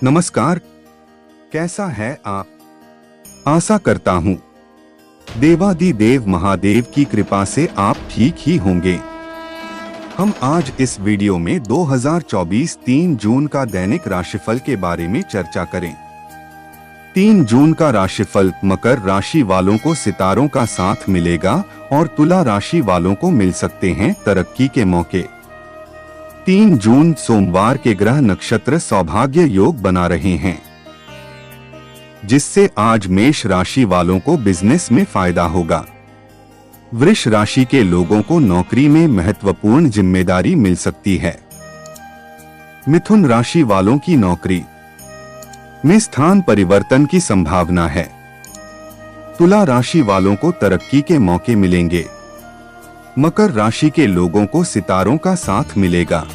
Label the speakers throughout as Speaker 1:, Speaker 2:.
Speaker 1: नमस्कार, कैसा है आप? आशा करता हूँ देवादिदेव महादेव की कृपा से आप ठीक ही होंगे। हम आज इस वीडियो में 2024 3 जून का दैनिक राशिफल के बारे में चर्चा करें। 3 जून का राशिफल मकर राशि वालों को सितारों का साथ मिलेगा और तुला राशि वालों को मिल सकते हैं तरक्की के मौके। 3 जून सोमवार के ग्रह नक्षत्र सौभाग्य योग बना रहे हैं, जिससे आज मेष राशि वालों को बिजनेस में फायदा होगा। वृष राशि के लोगों को नौकरी में महत्वपूर्ण जिम्मेदारी मिल सकती है। मिथुन राशि वालों की नौकरी में स्थान परिवर्तन की संभावना है। तुला राशि वालों को तरक्की के मौके मिलेंगे। मकर राशि के लोगों को सितारों का साथ मिलेगा।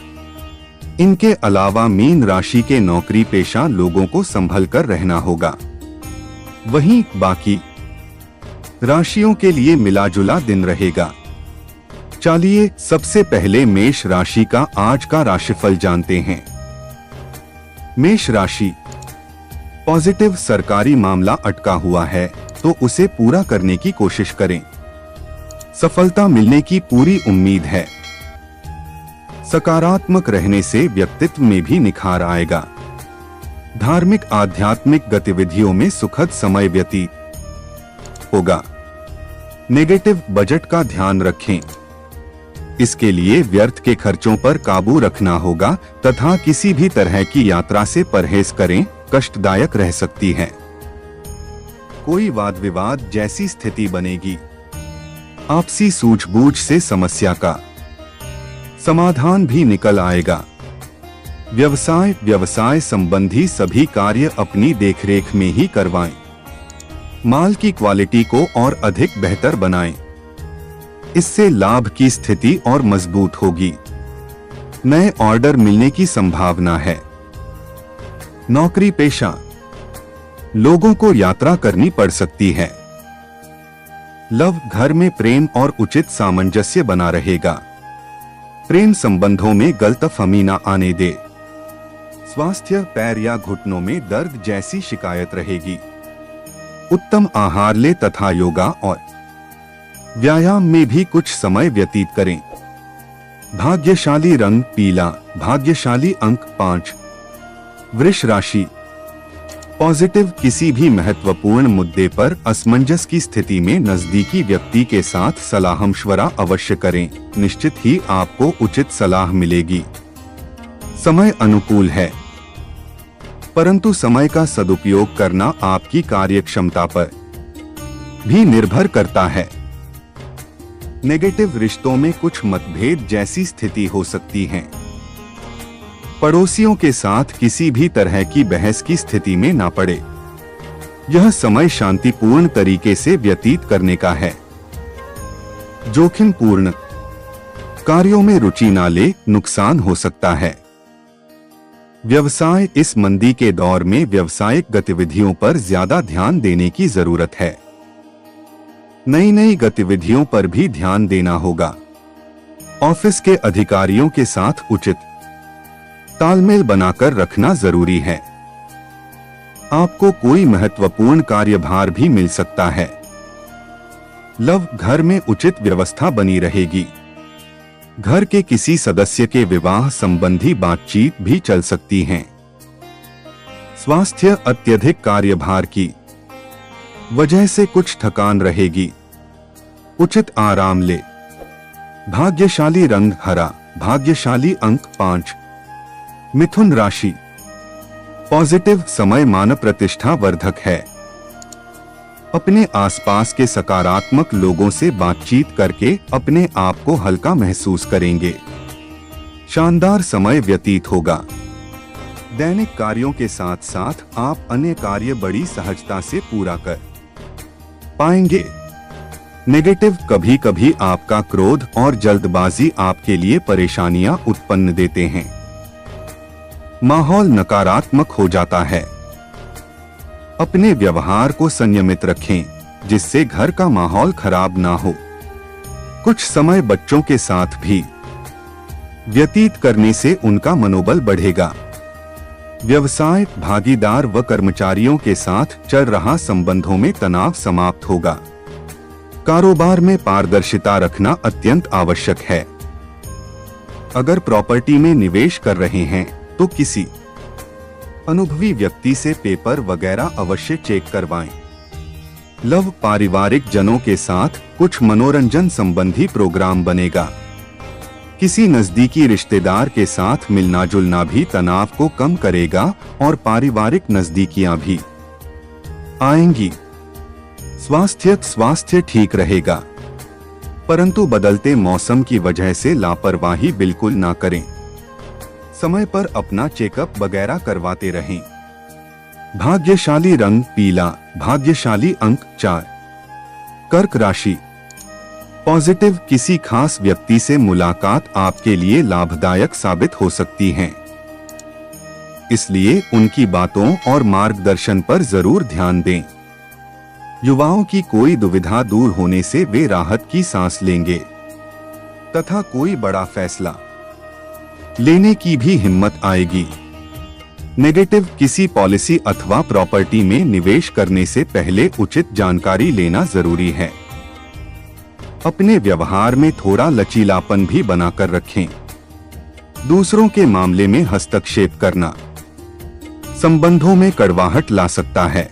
Speaker 1: इनके अलावा मीन राशि के नौकरी पेशा लोगों को संभल कर रहना होगा। वहीं बाकी राशियों के लिए मिला जुला दिन रहेगा। चलिए सबसे पहले मेष राशि का आज का राशिफल जानते हैं। मेष राशि, पॉजिटिव सरकारी मामला अटका हुआ है तो उसे पूरा करने की कोशिश करें। सफलता मिलने की पूरी उम्मीद है। सकारात्मक रहने से व्यक्तित्व में भी निखार आएगा। धार्मिक आध्यात्मिक गतिविधियों में सुखद समय व्यतीत होगा। नेगेटिव बजट का ध्यान रखें। इसके लिए व्यर्थ के खर्चों पर काबू रखना होगा तथा किसी भी तरह की यात्रा से परहेज करें, कष्टदायक रह सकती है। कोई वाद विवाद जैसी स्थिति बनेगी। आपसी सूझबूझ से समस्या का समाधान भी निकल आएगा। व्यवसाय संबंधी सभी कार्य अपनी देखरेख में ही करवाएं। माल की क्वालिटी को और अधिक बेहतर बनाएं। इससे लाभ की स्थिति और मजबूत होगी। नए ऑर्डर मिलने की संभावना है। नौकरी पेशा लोगों को यात्रा करनी पड़ सकती है। लव घर में प्रेम और उचित सामंजस्य बना रहेगा। प्रेम संबंधों में गलतफहमी न आने दे। स्वास्थ्य पैर या घुटनों में दर्द जैसी शिकायत रहेगी। उत्तम आहार ले तथा योगा और व्यायाम में भी कुछ समय व्यतीत करें। भाग्यशाली रंग पीला, भाग्यशाली अंक 5। वृष राशि, पॉजिटिव किसी भी महत्वपूर्ण मुद्दे पर असमंजस की स्थिति में नजदीकी व्यक्ति के साथ सलाह-मशवरा अवश्य करें। निश्चित ही आपको उचित सलाह मिलेगी। समय अनुकूल है, परंतु समय का सदुपयोग करना आपकी कार्यक्षमता पर भी निर्भर करता है। नेगेटिव रिश्तों में कुछ मतभेद जैसी स्थिति हो सकती है। पड़ोसियों के साथ किसी भी तरह की बहस की स्थिति में ना पड़े। यह समय शांतिपूर्ण तरीके से व्यतीत करने का है। जोखिमपूर्ण कार्यों में रुचि ना ले, नुकसान हो सकता है। व्यवसाय, इस मंदी के दौर में व्यावसायिक गतिविधियों पर ज्यादा ध्यान देने की जरूरत है। नई गतिविधियों पर भी ध्यान देना होगा। ऑफिस के अधिकारियों के साथ उचित तालमेल बनाकर रखना जरूरी है। आपको कोई महत्वपूर्ण कार्यभार भी मिल सकता है। लव घर में उचित व्यवस्था बनी रहेगी। घर के किसी सदस्य के विवाह संबंधी बातचीत भी चल सकती है। स्वास्थ्य, अत्यधिक कार्यभार की वजह से कुछ थकान रहेगी। उचित आराम ले। भाग्यशाली रंग हरा, भाग्यशाली अंक 5। मिथुन राशि, पॉजिटिव समय मान प्रतिष्ठा वर्धक है। अपने आसपास के सकारात्मक लोगों से बातचीत करके अपने आप को हल्का महसूस करेंगे। शानदार समय व्यतीत होगा। दैनिक कार्यों के साथ साथ आप अन्य कार्य बड़ी सहजता से पूरा कर पाएंगे। नेगेटिव, कभी कभी आपका क्रोध और जल्दबाजी आपके लिए परेशानियां उत्पन्न देते हैं। माहौल नकारात्मक हो जाता है। अपने व्यवहार को संयमित रखें, जिससे घर का माहौल खराब ना हो। कुछ समय बच्चों के साथ भी व्यतीत करने से उनका मनोबल बढ़ेगा। व्यवसाय, भागीदार व कर्मचारियों के साथ चल रहा संबंधों में तनाव समाप्त होगा। कारोबार में पारदर्शिता रखना अत्यंत आवश्यक है। अगर प्रॉपर्टी में निवेश कर रहे हैं तो किसी अनुभवी व्यक्ति से पेपर वगैरह अवश्य चेक करवाएं। लव, पारिवारिक जनों के साथ कुछ मनोरंजन संबंधी प्रोग्राम बनेगा। किसी नजदीकी रिश्तेदार के साथ मिलना जुलना भी तनाव को कम करेगा और पारिवारिक नजदीकियां भी आएंगी। स्वास्थ्य ठीक रहेगा, परंतु बदलते मौसम की वजह से लापरवाही बिल्कुल ना करें। समय पर अपना चेकअप वगैरह करवाते रहें। भाग्यशाली रंग पीला, भाग्यशाली अंक 4। कर्क राशि। पॉजिटिव, किसी खास व्यक्ति से मुलाकात आपके लिए लाभदायक साबित हो सकती है, इसलिए उनकी बातों और मार्गदर्शन पर जरूर ध्यान दें। युवाओं की कोई दुविधा दूर होने से वे राहत की सांस लेंगे तथा कोई बड़ा फैसला लेने की भी हिम्मत आएगी। नेगेटिव, किसी पॉलिसी अथवा प्रॉपर्टी में निवेश करने से पहले उचित जानकारी लेना जरूरी है। अपने व्यवहार में थोड़ा लचीलापन भी बनाकर रखें। दूसरों के मामले में हस्तक्षेप करना संबंधों में कड़वाहट ला सकता है।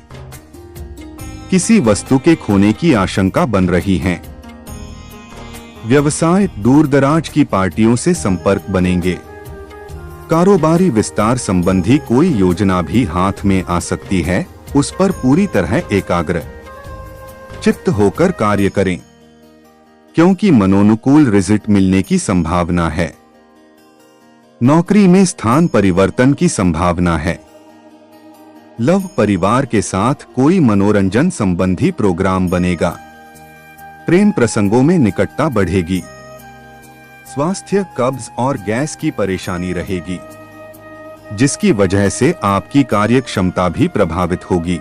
Speaker 1: किसी वस्तु के खोने की आशंका बन रही है। व्यवसाय, दूरदराज की पार्टियों से संपर्क बनेंगे। कारोबारी विस्तार संबंधी कोई योजना भी हाथ में आ सकती है, उस पर पूरी तरह एकाग्र चित्त होकर कार्य करें, क्योंकि मनोनुकूल रिजल्ट मिलने की संभावना है। नौकरी में स्थान परिवर्तन की संभावना है। लव, परिवार के साथ कोई मनोरंजन संबंधी प्रोग्राम बनेगा। प्रेम प्रसंगों में निकटता बढ़ेगी। स्वास्थ्य, कब्ज और गैस की परेशानी रहेगी, जिसकी वजह से आपकी कार्य क्षमता भी प्रभावित होगी।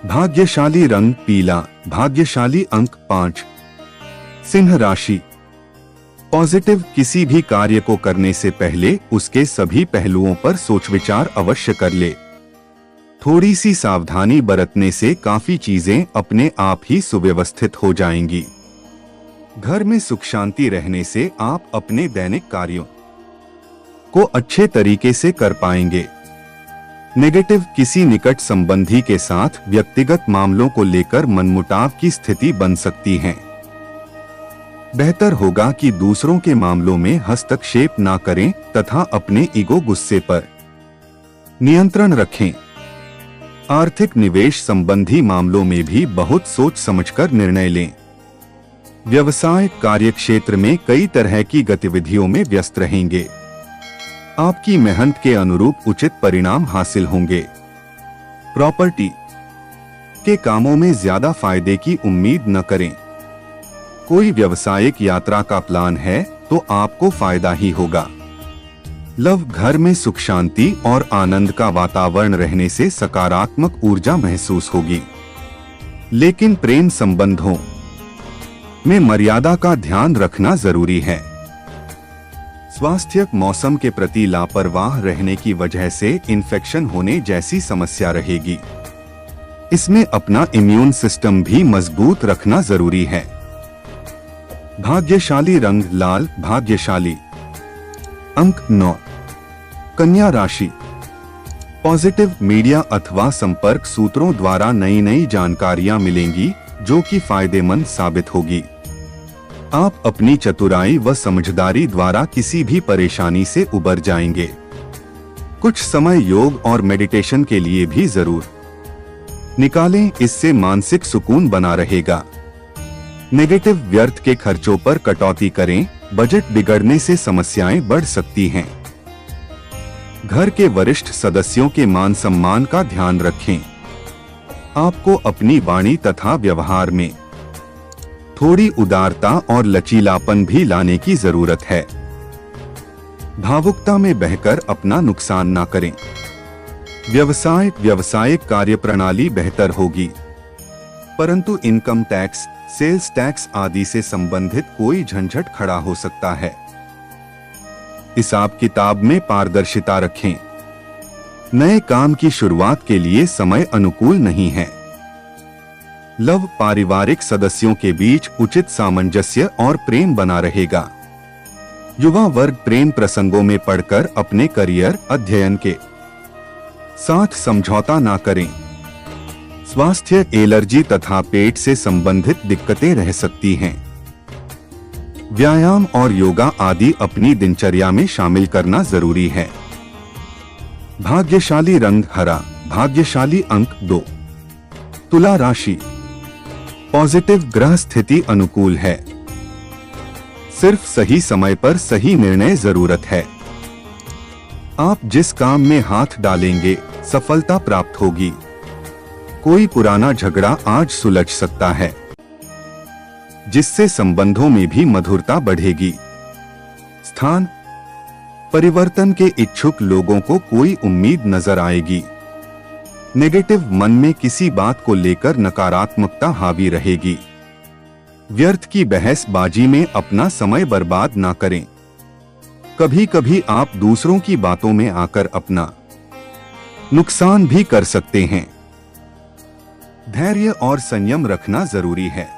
Speaker 1: भाग्यशाली रंग पीला, भाग्यशाली अंक 5। सिंह राशि। पॉजिटिव, किसी भी कार्य को करने से पहले उसके सभी पहलुओं पर सोच विचार अवश्य कर ले। थोड़ी सी सावधानी बरतने से काफी चीजें अपने आप ही सुव्यवस्थित हो जाएंगी। घर में सुख शांति रहने से आप अपने दैनिक कार्यों को अच्छे तरीके से कर पाएंगे। नेगेटिव, किसी निकट संबंधी के साथ व्यक्तिगत मामलों को लेकर मनमुटाव की स्थिति बन सकती है। बेहतर होगा कि दूसरों के मामलों में हस्तक्षेप ना करें तथा अपने ईगो, गुस्से पर नियंत्रण रखें। आर्थिक निवेश संबंधी मामलों में भी बहुत सोच समझकर निर्णय लें। व्यवसाय, कार्यक्षेत्र में कई तरह की गतिविधियों में व्यस्त रहेंगे। आपकी मेहनत के अनुरूप उचित परिणाम हासिल होंगे। प्रॉपर्टी के कामों में ज्यादा फायदे की उम्मीद न करें। कोई व्यावसायिक यात्रा का प्लान है तो आपको फायदा ही होगा। लव, घर में सुख शांति और आनंद का वातावरण रहने से सकारात्मक ऊर्जा महसूस होगी, लेकिन प्रेम संबंधों में मर्यादा का ध्यान रखना जरूरी है। स्वास्थ्य, मौसम के प्रति लापरवाह रहने की वजह से इन्फेक्शन होने जैसी समस्या रहेगी। इसमें अपना इम्यून सिस्टम भी मजबूत रखना जरूरी है। भाग्यशाली रंग लाल, भाग्यशाली अंक 9। कन्या राशि। पॉजिटिव, मीडिया अथवा संपर्क सूत्रों द्वारा नई जानकारियां मिलेंगी जो कि फायदेमंद साबित होगी। आप अपनी चतुराई व समझदारी द्वारा किसी भी परेशानी से उबर जाएंगे। कुछ समय योग और मेडिटेशन के लिए भी जरूर निकालें, इससे मानसिक सुकून बना रहेगा। नेगेटिव, व्यर्थ के खर्चों पर कटौती करें, बजट बिगड़ने से समस्याएं बढ़ सकती हैं। घर के वरिष्ठ सदस्यों के मान सम्मान का ध्यान रखें। आपको अपनी वाणी तथा व्यवहार में थोड़ी उदारता और लचीलापन भी लाने की जरूरत है। भावुकता में बहकर अपना नुकसान ना करें। व्यवसाय, व्यावसायिक कार्यप्रणाली बेहतर होगी, परंतु इनकम टैक्स, सेल्स टैक्स आदि से संबंधित कोई झंझट खड़ा हो सकता है। हिसाब किताब में पारदर्शिता रखें। नए काम की शुरुआत के लिए समय अनुकूल नहीं है। लव पारिवारिक सदस्यों के बीच उचित सामंजस्य और प्रेम बना रहेगा। युवा वर्ग प्रेम प्रसंगों में पड़कर अपने करियर अध्ययन के साथ समझौता ना करें। स्वास्थ्य एलर्जी तथा पेट से संबंधित दिक्कतें रह सकती हैं। व्यायाम और योगा आदि अपनी दिनचर्या में शामिल करना जरूरी है। भाग्यशाली रंग हरा, भाग्यशाली अंक 2। तुला राशि, पॉजिटिव ग्रह स्थिति अनुकूल है। सिर्फ सही समय पर सही निर्णय जरूरत है। आप जिस काम में हाथ डालेंगे सफलता प्राप्त होगी। कोई पुराना झगड़ा आज सुलझ सकता है, जिससे संबंधों में भी मधुरता बढ़ेगी। स्थान परिवर्तन के इच्छुक लोगों को कोई उम्मीद नजर आएगी। नेगेटिव मन में किसी बात को लेकर नकारात्मकता हावी रहेगी। व्यर्थ की बहसबाजी में अपना समय बर्बाद ना करें। कभी कभी आप दूसरों की बातों में आकर अपना नुकसान भी कर सकते हैं। धैर्य और संयम रखना जरूरी है।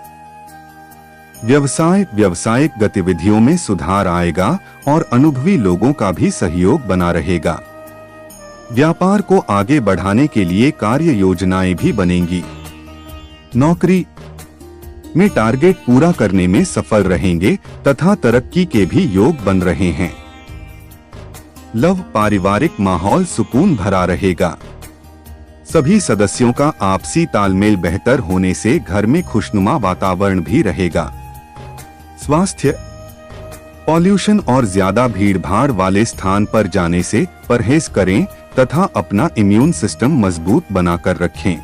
Speaker 1: व्यावसायिक गतिविधियों में सुधार आएगा और अनुभवी लोगों का भी सहयोग बना रहेगा। व्यापार को आगे बढ़ाने के लिए कार्य योजनाएं भी बनेंगी। नौकरी में टारगेट पूरा करने में सफल रहेंगे तथा तरक्की के भी योग बन रहे हैं। लव पारिवारिक माहौल सुकून भरा रहेगा। सभी सदस्यों का आपसी तालमेल बेहतर होने से घर में खुशनुमा वातावरण भी रहेगा। स्वास्थ्य पॉल्यूशन और ज्यादा भीड़भाड़ वाले स्थान पर जाने से परहेज करें तथा अपना इम्यून सिस्टम मजबूत बनाकर रखें।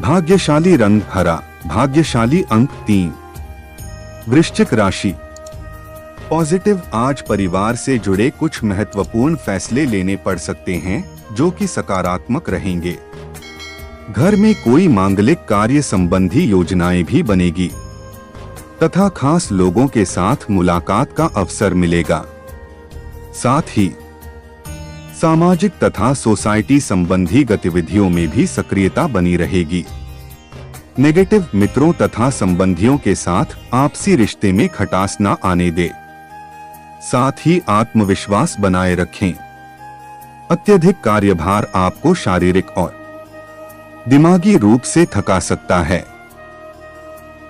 Speaker 1: भाग्यशाली रंग हरा, भाग्यशाली अंक 3। वृश्चिक राशि, पॉजिटिव आज परिवार से जुड़े कुछ महत्वपूर्ण फैसले लेने पड़ सकते हैं जो कि सकारात्मक रहेंगे। घर में कोई मांगलिक कार्य संबंधी योजनाएं भी बनेगी तथा खास लोगों के साथ मुलाकात का अवसर मिलेगा। साथ ही सामाजिक तथा सोसाइटी संबंधी गतिविधियों में भी सक्रियता बनी रहेगी। नेगेटिव मित्रों तथा संबंधियों के साथ आपसी रिश्ते में खटास न आने दे। साथ ही आत्मविश्वास बनाए रखें। अत्यधिक कार्यभार आपको शारीरिक और दिमागी रूप से थका सकता है,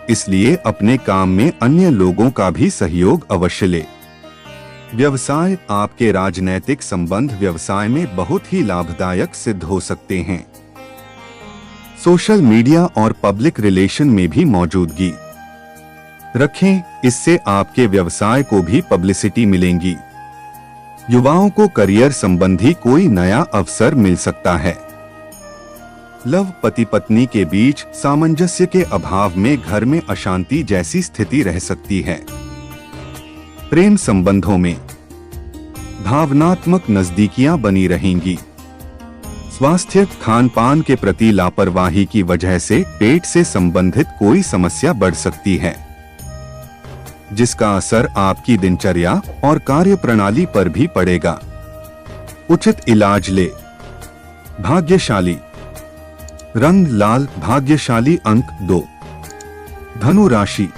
Speaker 1: इसलिए अपने काम में अन्य लोगों का भी सहयोग अवश्य ले। व्यवसाय आपके राजनैतिक संबंध व्यवसाय में बहुत ही लाभदायक सिद्ध हो सकते हैं। सोशल मीडिया और पब्लिक रिलेशन में भी मौजूदगी रखें, इससे आपके व्यवसाय को भी पब्लिसिटी मिलेंगी। युवाओं को करियर संबंधी कोई नया अवसर मिल सकता है। लव पति पत्नी के बीच सामंजस्य के अभाव में घर में अशांति जैसी स्थिति रह सकती है। प्रेम संबंधों में भावनात्मक नजदीकियां बनी रहेंगी। स्वास्थ्य खान पान के प्रति लापरवाही की वजह से पेट से संबंधित कोई समस्या बढ़ सकती है, जिसका असर आपकी दिनचर्या और कार्य प्रणाली पर भी पड़ेगा। उचित इलाज ले। भाग्यशाली रंग लाल, भाग्यशाली अंक 2। धनु राशि,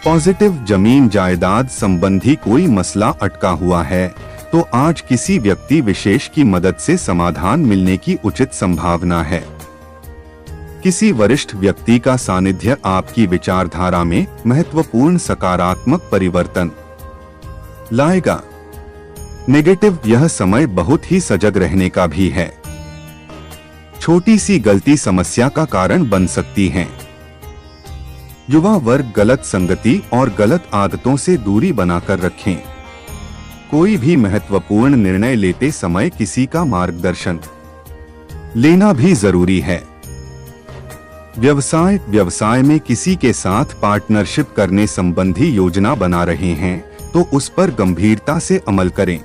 Speaker 1: पॉजिटिव जमीन जायदाद संबंधी कोई मसला अटका हुआ है तो आज किसी व्यक्ति विशेष की मदद से समाधान मिलने की उचित संभावना है। किसी वरिष्ठ व्यक्ति का सानिध्य आपकी विचारधारा में महत्वपूर्ण सकारात्मक परिवर्तन लाएगा। नेगेटिव यह समय बहुत ही सजग रहने का भी है। छोटी सी गलती समस्या का कारण बन सकती है। युवा वर्ग गलत संगति और गलत आदतों से दूरी बनाकर रखें। कोई भी महत्वपूर्ण निर्णय लेते समय किसी का मार्गदर्शन लेना भी जरूरी है। व्यवसाय में किसी के साथ पार्टनरशिप करने संबंधी योजना बना रहे हैं तो उस पर गंभीरता से अमल करें।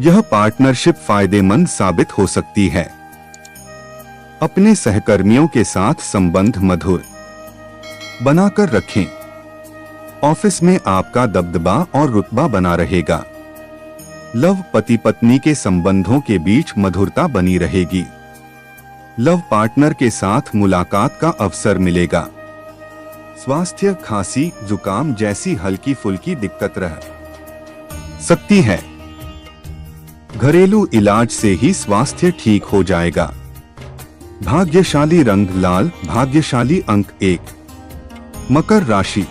Speaker 1: यह पार्टनरशिप फायदेमंद साबित हो सकती है। अपने सहकर्मियों के साथ संबंध मधुर बनाकर रखें। ऑफिस में आपका दबदबा और रुतबा बना रहेगा। लव पति पत्नी के संबंधों के बीच मधुरता बनी रहेगी। लव पार्टनर के साथ मुलाकात का अवसर मिलेगा। स्वास्थ्य खांसी जुकाम जैसी हल्की फुल्की दिक्कत रह सकती है। घरेलू इलाज से ही स्वास्थ्य ठीक हो जाएगा। भाग्यशाली रंग लाल, भाग्यशाली अंक 1। मकर राशि।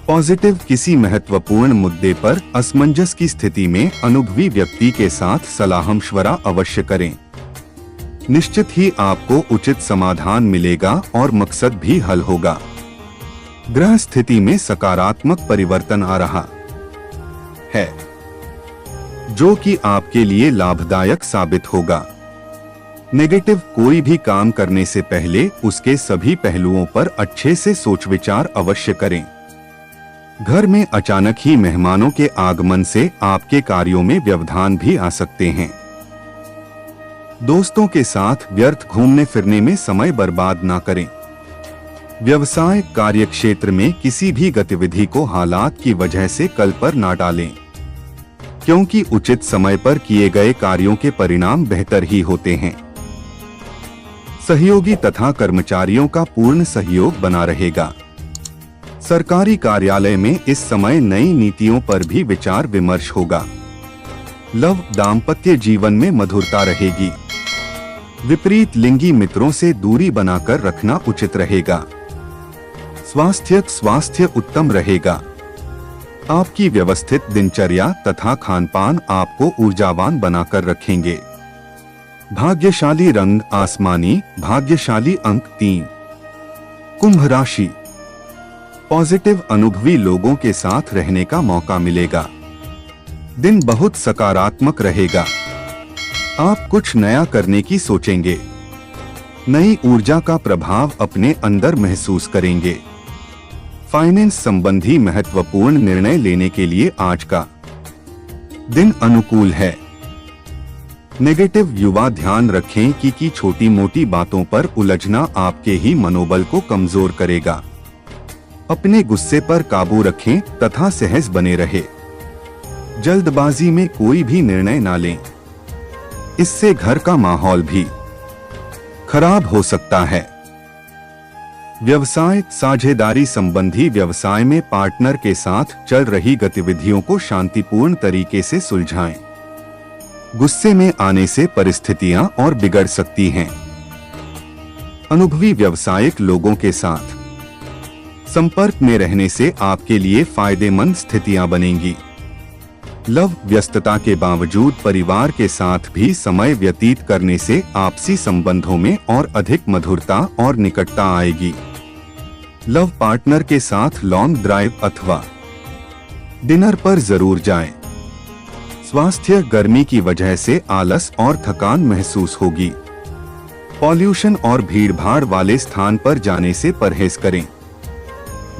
Speaker 1: पॉजिटिव किसी महत्वपूर्ण मुद्दे पर असमंजस की स्थिति में अनुभवी व्यक्ति के साथ सलाह-मशवरा अवश्य करें। निश्चित ही आपको उचित समाधान मिलेगा और मकसद भी हल होगा। ग्रह स्थिति में सकारात्मक परिवर्तन आ रहा है, जो कि आपके लिए लाभदायक साबित होगा। नेगेटिव कोई भी काम करने से पहले उसके सभी पहलुओं पर अच्छे से सोच विचार अवश्य करें। घर में अचानक ही मेहमानों के आगमन से आपके कार्यों में व्यवधान भी आ सकते हैं। दोस्तों के साथ व्यर्थ घूमने फिरने में समय बर्बाद ना करें। व्यवसाय कार्यक्षेत्र में किसी भी गतिविधि को हालात की वजह से कल पर ना डालें, क्योंकि उचित समय पर किए गए कार्यों के परिणाम बेहतर ही होते हैं। सहयोगी तथा कर्मचारियों का पूर्ण सहयोग बना रहेगा। सरकारी कार्यालय में इस समय नई नीतियों पर भी विचार विमर्श होगा। लव दाम्पत्य जीवन में मधुरता रहेगी। विपरीत लिंगी मित्रों से दूरी बनाकर रखना उचित रहेगा। स्वास्थ्य उत्तम रहेगा। आपकी व्यवस्थित दिनचर्या तथा खानपान आपको ऊर्जावान बनाकर रखेंगे। भाग्यशाली रंग आसमानी, भाग्यशाली अंक 3। कुंभ राशि। पॉजिटिव अनुभवी लोगों के साथ रहने का मौका मिलेगा। दिन बहुत सकारात्मक रहेगा। आप कुछ नया करने की सोचेंगे। नई ऊर्जा का प्रभाव अपने अंदर महसूस करेंगे। फाइनेंस संबंधी महत्वपूर्ण निर्णय लेने के लिए आज का दिन अनुकूल है। नेगेटिव युवा ध्यान रखें कि छोटी मोटी बातों पर उलझना आपके ही मनोबल को कमजोर करेगा। अपने गुस्से पर काबू रखें तथा सहज बने रहे। जल्दबाजी में कोई भी निर्णय ना लें, इससे घर का माहौल भी खराब हो सकता है। व्यवसाय साझेदारी संबंधी व्यवसाय में पार्टनर के साथ चल रही गतिविधियों को शांतिपूर्ण तरीके से सुलझाएं। गुस्से में आने से परिस्थितियां और बिगड़ सकती हैं। अनुभवी व्यावसायिक लोगों के साथ संपर्क में रहने से आपके लिए फायदेमंद स्थितियां बनेंगी। लव व्यस्तता के बावजूद परिवार के साथ भी समय व्यतीत करने से आपसी संबंधों में और अधिक मधुरता और निकटता आएगी। लव पार्टनर के साथ लॉन्ग ड्राइव अथवा डिनर पर जरूर जाएं। स्वास्थ्य गर्मी की वजह से आलस और थकान महसूस होगी। पॉल्यूशन और भीड़भाड़ वाले स्थान पर जाने से परहेज करें।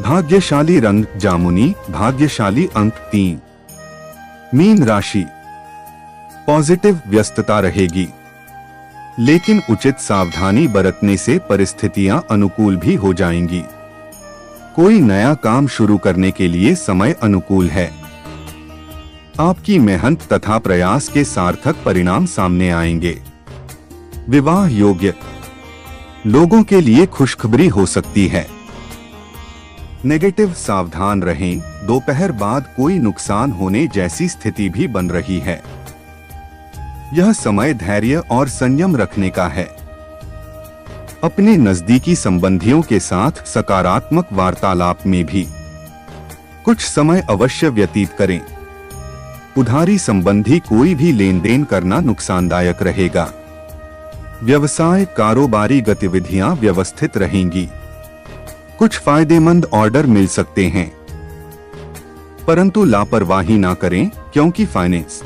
Speaker 1: भाग्यशाली रंग जामुनी, भाग्यशाली अंक 3। मीन राशि। पॉजिटिव व्यस्तता रहेगी, लेकिन उचित सावधानी बरतने से परिस्थितियां अनुकूल भी हो जाएंगी। कोई नया काम शुरू करने के लिए समय अनुकूल है। आपकी मेहनत तथा प्रयास के सार्थक परिणाम सामने आएंगे। विवाह योग्य लोगों के लिए खुशखबरी हो सकती है। नेगेटिव सावधान रहें, दोपहर बाद कोई नुकसान होने जैसी स्थिति भी बन रही है। यह समय धैर्य और संयम रखने का है। अपने नजदीकी संबंधियों के साथ सकारात्मक वार्तालाप में भी कुछ समय अवश्य व्यतीत करें। उधारी संबंधी कोई भी लेन देन करना नुकसानदायक रहेगा। व्यवसाय कारोबारी गतिविधियां व्यवस्थित रहेंगी। कुछ फायदेमंद ऑर्डर मिल सकते हैं, परंतु लापरवाही ना करें, क्योंकि फाइनेंस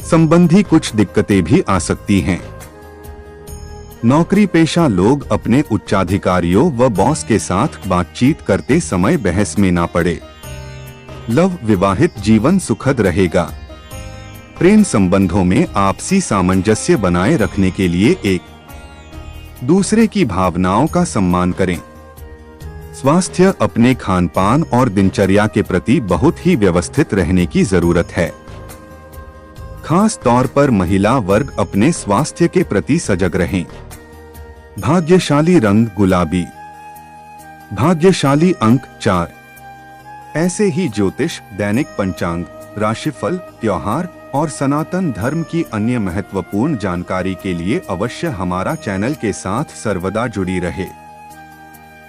Speaker 1: संबंधी कुछ दिक्कतें भी आ सकती हैं। नौकरी पेशा लोग अपने उच्चाधिकारियों व बॉस के साथ बातचीत करते समय बहस में ना पड़े। लव विवाहित जीवन सुखद रहेगा। प्रेम संबंधों में आपसी सामंजस्य बनाए रखने के लिए एक दूसरे की भावनाओं का सम्मान करें। स्वास्थ्य अपने खानपान और दिनचर्या के प्रति बहुत ही व्यवस्थित रहने की जरूरत है। खास तौर पर महिला वर्ग अपने स्वास्थ्य के प्रति सजग रहें। भाग्यशाली रंग गुलाबी। भाग्यशाली अंक 4। ऐसे ही ज्योतिष, दैनिक पंचांग, राशिफल, त्योहार और सनातन धर्म की अन्य महत्वपूर्ण जानकारी के लिए अवश्य हमारा चैनल के साथ सर्वदा जुड़ी रहे।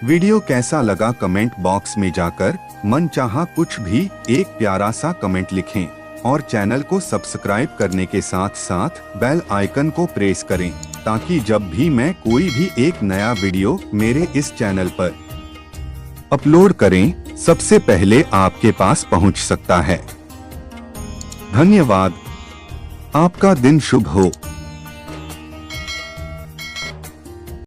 Speaker 1: वीडियो कैसा लगा कमेंट बॉक्स में जाकर मनचाहा कुछ भी एक प्यारा सा कमेंट लिखें और चैनल को सब्सक्राइब करने के साथ साथ बेल आइकन को प्रेस करें ताकि जब भी मैं कोई भी एक नया वीडियो मेरे इस चैनल पर अपलोड करें सबसे पहले आपके पास पहुंच सकता है। धन्यवाद। आपका दिन शुभ हो।